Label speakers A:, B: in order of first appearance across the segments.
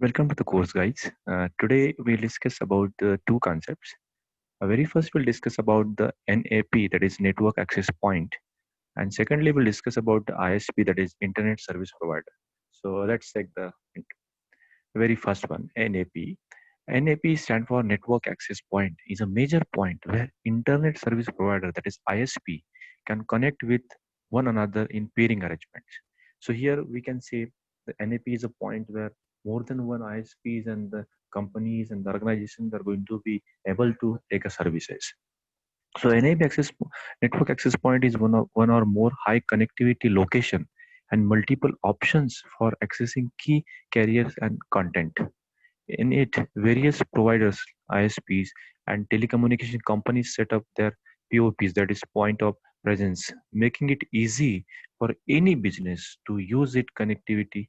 A: Welcome to the course, guys. Today we'll discuss about two concepts. Very first, we'll discuss about the NAP, that is Network Access Point, and secondly, we'll discuss about the ISP, that is Internet Service Provider. So let's take the very first one, NAP. NAP stand for Network Access Point. Is a major point where Internet Service Provider, that is ISP, can connect with one another in peering arrangements. So here we can say the NAP is a point where more than one ISPs and the companies and the organizations are going to be able to take a services. So NAP access network access point is one or more high connectivity location and multiple options for accessing key carriers and content. In it, various providers, ISPs, and telecommunication companies set up their POPs, that is point of presence, making it easy for any business to use it connectivity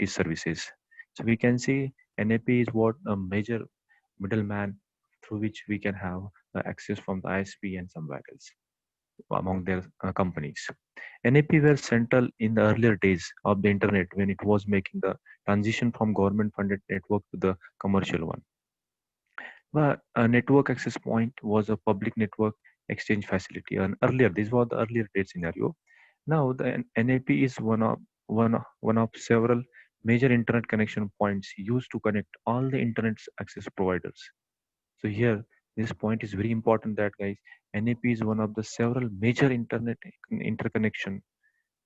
A: services. So we can see NAP is what a major middleman through which we can have access from the ISP and somewhere else among their companies. NAP were central in the earlier days of the internet when it was making the transition from government funded network to the commercial one. But a network access point was a public network exchange facility. And earlier, this was the earlier date scenario. Now the NAP is one of several major internet connection points used to connect all the internet access providers. So here, this point is very important that guys, NAP is one of the several major internet interconnection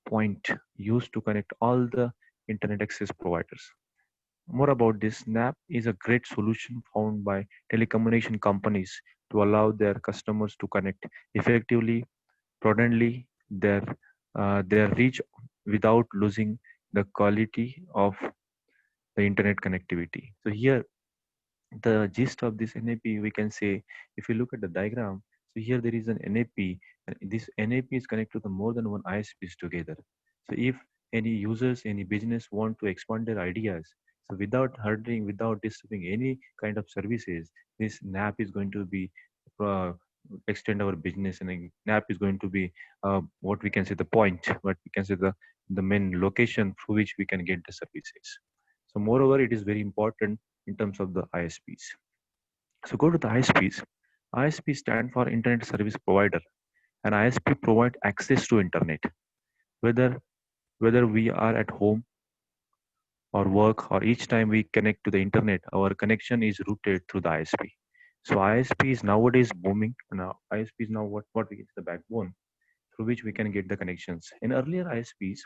A: point used to connect all the internet access providers. More about this, NAP is a great solution found by telecommunication companies to allow their customers to connect effectively, prudently their reach without losing the quality of the internet connectivity. So here the gist of this NAP, we can say, if you look at the diagram, so here there is an NAP, and this NAP is connected to more than one ISPs together. So if any users, any business want to expand their ideas, so without hurting, without disturbing any kind of services, this NAP is going to be uh, extend our business, and NAP is going to be what we can say the point, what we can say the main location through which we can get the services. So moreover, it is very important in terms of the ISPs. So go to the ISPs. ISP stand for Internet Service Provider, and ISP provide access to internet. Whether whether we are at home or work or each time we connect to the internet, our connection is routed through the ISP. So ISP is nowadays booming. Now ISP is now what we get the backbone through which we can get the connections. In earlier ISPs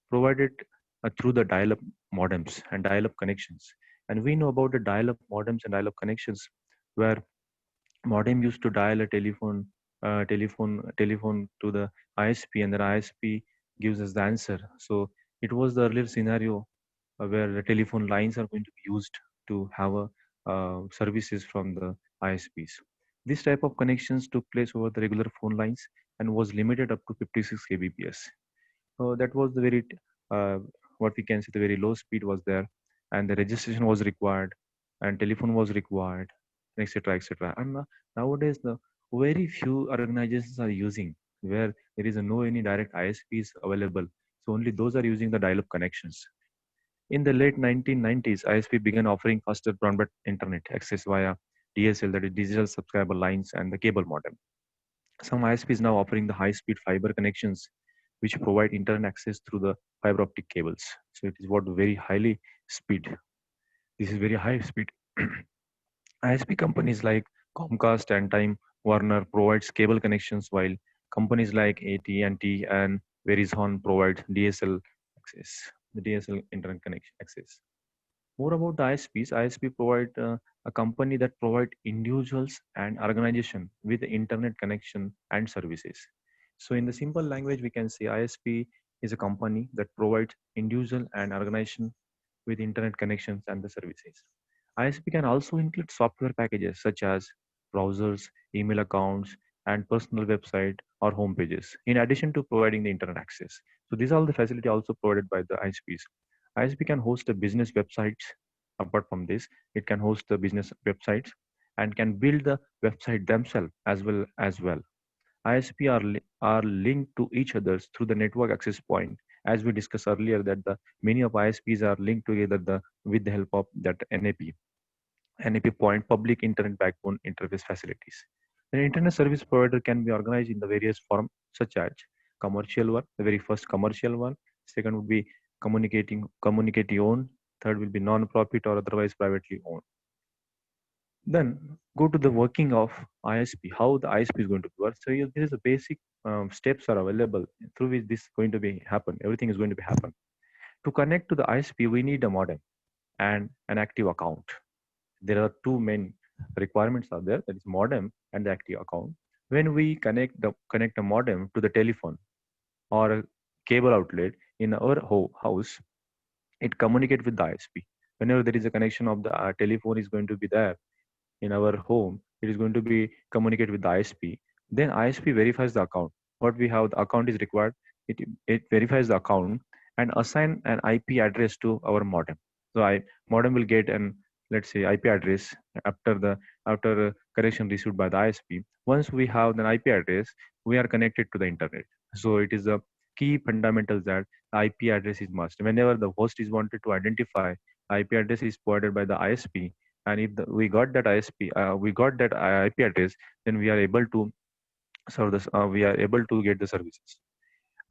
A: provided through the dial-up modems and dial-up connections. And we know about the dial-up modems and dial-up connections where modem used to dial a telephone to the ISP, and then ISP gives us the answer. So it was the earlier scenario where the telephone lines are going to be used to have a services from the ISPs. This type of connections took place over the regular phone lines and was limited up to 56 kbps. So that was the very uh, what we can say the very low speed was there, and the registration was required, and telephone was required, etc., etc. And nowadays, the very few organizations are using where there is no any direct ISPs available. So only those are using the dial-up connections. In the late 1990s, ISP began offering faster broadband internet access via DSL, that is digital subscriber lines, and the cable modem. Some ISPs now offering the high-speed fiber connections, which provide internet access through the fiber optic cables. So it is what very highly speed. This is very high speed. ISP companies like Comcast and Time Warner provides cable connections, while companies like AT&T and Verizon provide DSL access, the DSL internet connection access. More about the ISPs. ISP provide a company that provide individuals and organization with internet connection and services. So in the simple language, we can say ISP is a company that provides individual and organization with internet connections and the services. ISP can also include software packages such as browsers, email accounts, and personal website or home pages, in addition to providing the internet access. So these are all the facility also provided by the ISPs. ISP can host a business websites. Apart from this, it can host the business websites and can build the website themselves as well. ISP are linked to each other through the network access point as we discussed earlier, that the many of ISPs are linked together with the help of that NAP point, public internet backbone interface facilities. An internet service provider can be organized in the various forms such as commercial one, the very first commercial one. Second would be community owned. Third will be non-profit or otherwise privately owned. Then go to the working of ISP, how the ISP is going to work. So here, there is a basic steps are available through which this is going to be happen. Everything is going to be happen. To connect to the ISP, we need a modem and an active account. There are two main requirements are there, that is modem and the active account. When we connect a modem to the telephone or a cable outlet in our house, it communicate with the ISP. Whenever there is a connection of the telephone is going to be there in our home, it is going to be communicate with the ISP. Then ISP verifies the account. What we have, the account is required. It verifies the account and assign an IP address to our modem. So modem will get an, let's say, IP address after correction received by the ISP. Once we have an IP address, we are connected to the internet. So it is a key fundamentals that IP address is must. Whenever the host is wanted to identify, IP address is provided by the ISP, and if we got that we got that IP address, then we are able to serve this. We are able to get the services.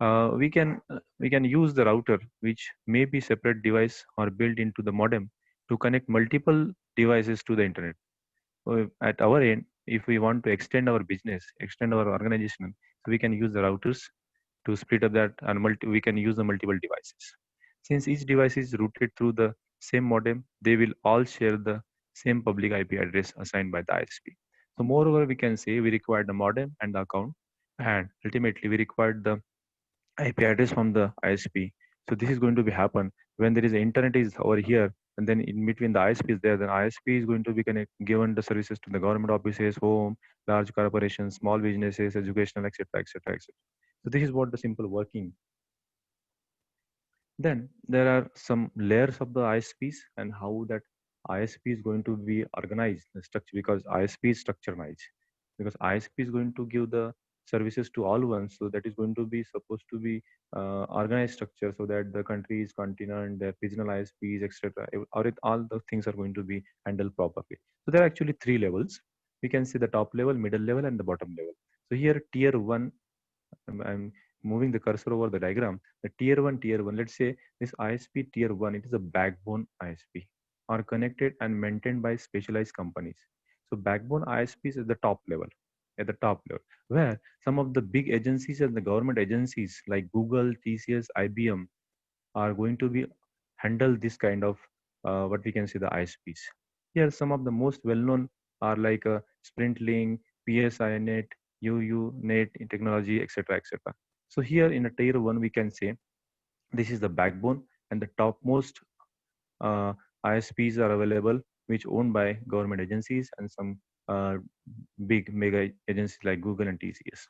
A: We can use the router, which may be separate device or built into the modem to connect multiple devices to the internet. At our end, if we want to extend our business, extend our organization, so we can use the routers to split up that, and we can use the multiple devices. Since each device is routed through the same modem, they will all share the same public IP address assigned by the ISP. So moreover, we can say we require the modem and the account, and ultimately we require the IP address from the ISP. So this is going to be happen when there is internet is over here, and then in between the ISP is there. Then ISP is going to be given the services to the government offices, home, large corporations, small businesses, educational, etc., etc., etc. So this is what the simple working. Then there are some layers of the ISPs and how that ISP is going to be organized, the structure, because ISP is structured, because ISP is going to give the services to all ones, so that is going to be supposed to be organized structure, so that the countries, continent, their regional ISPs, etc., or all the things are going to be handled properly. So there are actually three levels. We can see the top level, middle level, and the bottom level. So here tier one, I'm moving the cursor over the diagram. The tier one, let's say this ISP tier one, it is a backbone ISP, are connected and maintained by specialized companies. So backbone ISPs is the top level, at the top level, where some of the big agencies and the government agencies like Google, TCS, IBM are going to be handle this kind of what we can say the ISPs. Here, some of the most well-known are like Sprintlink, PSINet, UUNet technology, etc., etc. So here in a tier one, we can say this is the backbone, and the topmost uh, ISPs are available, which owned by government agencies and some uh, big mega agencies like Google and TCS.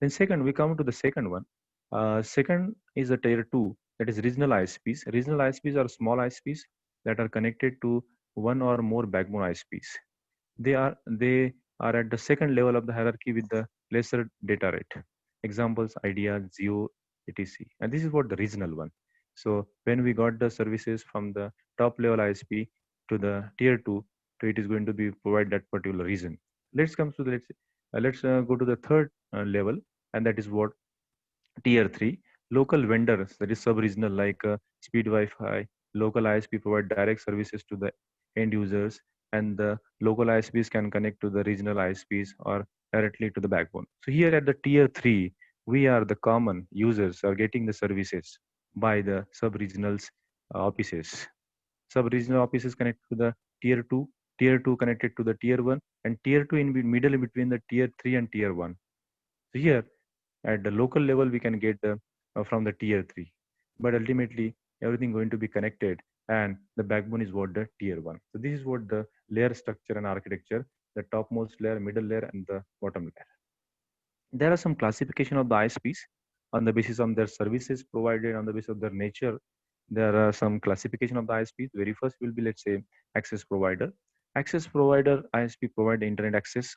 A: Then second, we come to the second one. Second is a tier two, that is regional ISPs. Regional ISPs are small ISPs that are connected to one or more backbone ISPs. They are at the second level of the hierarchy with the lesser data rate. Examples: Idea, Zio, etc. And this is what the regional one. So when we got the services from the top level ISP to the tier two, so it is going to be provide that particular region. Let's come to the let's go to the third level, and that is what tier three. Local vendors, that is sub-regional, like Speed Wi-Fi. Local ISP provide direct services to the end users, and the local ISPs can connect to the regional ISPs or directly to the backbone. So here at the tier three, we are the common users are getting the services by the sub-regionals offices. Sub-regional offices connect to the tier two connected to the tier one, and tier two in middle between the tier three and tier one. So here at the local level, we can get the from the tier three, but ultimately everything going to be connected, and the backbone is what the tier one. So this is what the layer structure and architecture: the topmost layer, middle layer, and the bottom layer. There are some classification of the ISPs on the basis of their services provided, on the basis of their nature. There are some classification of the ISPs. Very first will be, let's say, access provider. Access provider ISP provide internet access,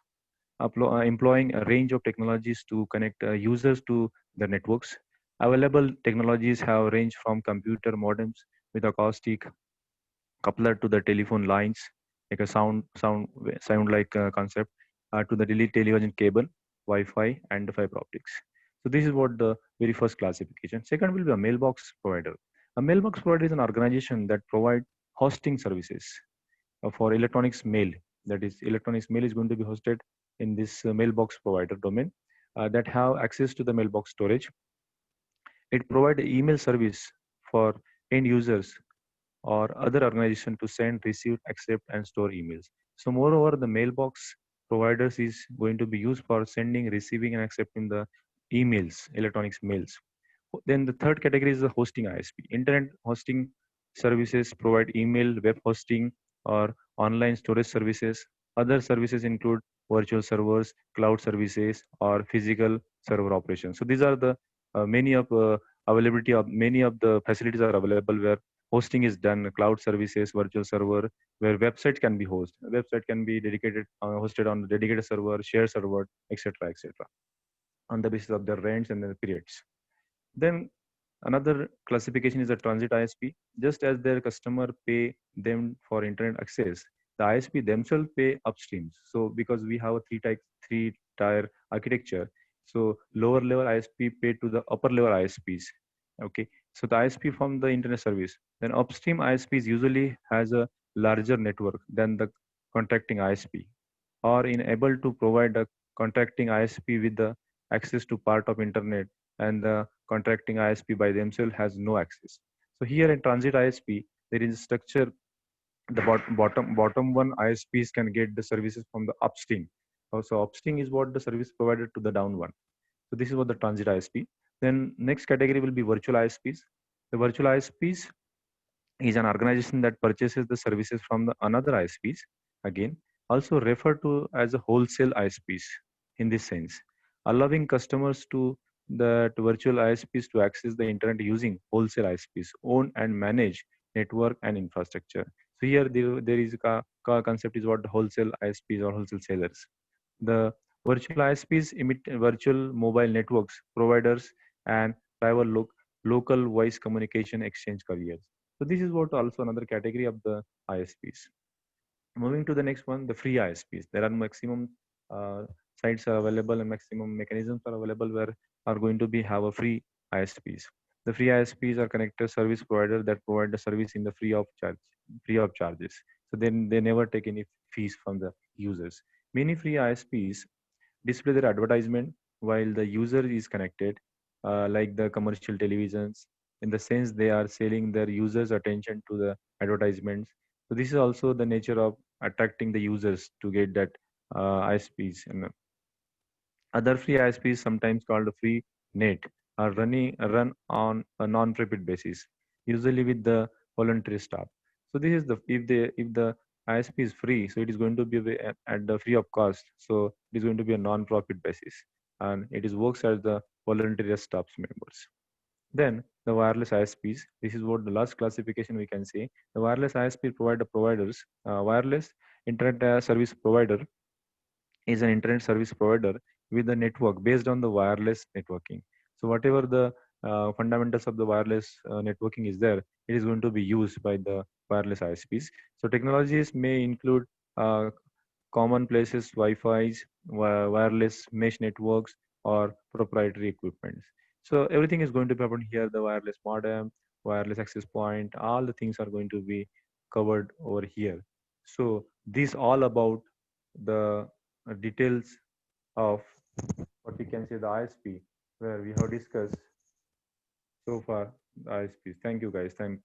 A: employing a range of technologies to connect users to the networks. Available technologies have ranged from computer modems with acoustic coupler to the telephone lines, like a sound like concept, to the television cable, Wi-Fi, and the fiber optics. So this is what the very first classification. Second will be a mailbox provider. A mailbox provider is an organization that provide hosting services for electronics mail. That is, electronics mail is going to be hosted in this mailbox provider domain that have access to the mailbox storage. It provides email service for end users or other organization to send, receive, accept, and store emails. So moreover, the mailbox providers is going to be used for sending, receiving, and accepting the emails, electronics mails. Then the third category is the hosting ISP. Internet hosting services provide email, web hosting, or online storage services. Other services include virtual servers, cloud services, or physical server operations. So these are the many of availability of many of the facilities are available where hosting is done, cloud services, virtual server, where website can be hosted. A website can be dedicated, hosted on a dedicated server, shared server, etc., etc., on the basis of their rents and the periods. Then another classification is the transit ISP. Just as their customer pay them for internet access, the ISP themselves pay upstream. So because we have a three tier architecture, so lower level ISP pay to the upper level ISPs. Okay, so the ISP from the internet service. Then upstream ISPs usually has a larger network than the contracting ISP, or in able to provide a contracting ISP with the access to part of internet, and the contracting ISP by themselves has no access. So here in transit ISP, there is a structure. The bottom one ISPs can get the services from the upstream. So upstream is what the service provided to the down one. So this is what the transit ISP. Then next category will be virtual ISPs. The virtual ISPs is an organization that purchases the services from the another ISPs, again also referred to as a wholesale ISPs in this sense, allowing customers to that virtual ISPs to access the internet using wholesale ISPs, own and manage network and infrastructure. So here there is a concept is what the wholesale ISPs or wholesale sellers. The virtual ISPs emit virtual mobile networks providers and private local voice communication exchange carriers. So this is what also another category of the ISPs. Moving to the next one, the free ISPs. There are maximum uh, sites are available and maximum mechanisms are available where are going to be have a free ISPs. The free ISPs are connected service provider that provide the service in the free of charges. So then they never take any fees from the users. Many free ISPs display their advertisement while the user is connected, like the commercial televisions, in the sense they are selling their users attention to the advertisements. So this is also the nature of attracting the users to get that ISPs. And other free ISPs, sometimes called free net, are run on a non-profit basis, usually with the voluntary staff. So this is the if the ISP is free, so it is going to be at the free of cost. So it is going to be a non-profit basis, and it is works as the voluntary staff members. Then the wireless ISPs. This is what the last classification we can say. The wireless ISP providers, wireless internet service provider is an internet service provider with a network based on the wireless networking. So whatever the fundamentals of the wireless networking is there, it is going to be used by the wireless ISPs. So technologies may include uh, common places, Wi-Fi's, wireless mesh networks, or proprietary equipments. So everything is going to be happen here. The wireless modem, wireless access point, all the things are going to be covered over here. So this all about the details of what we can say the ISP, where we have discussed so far the ISPs. Thank you guys. Thank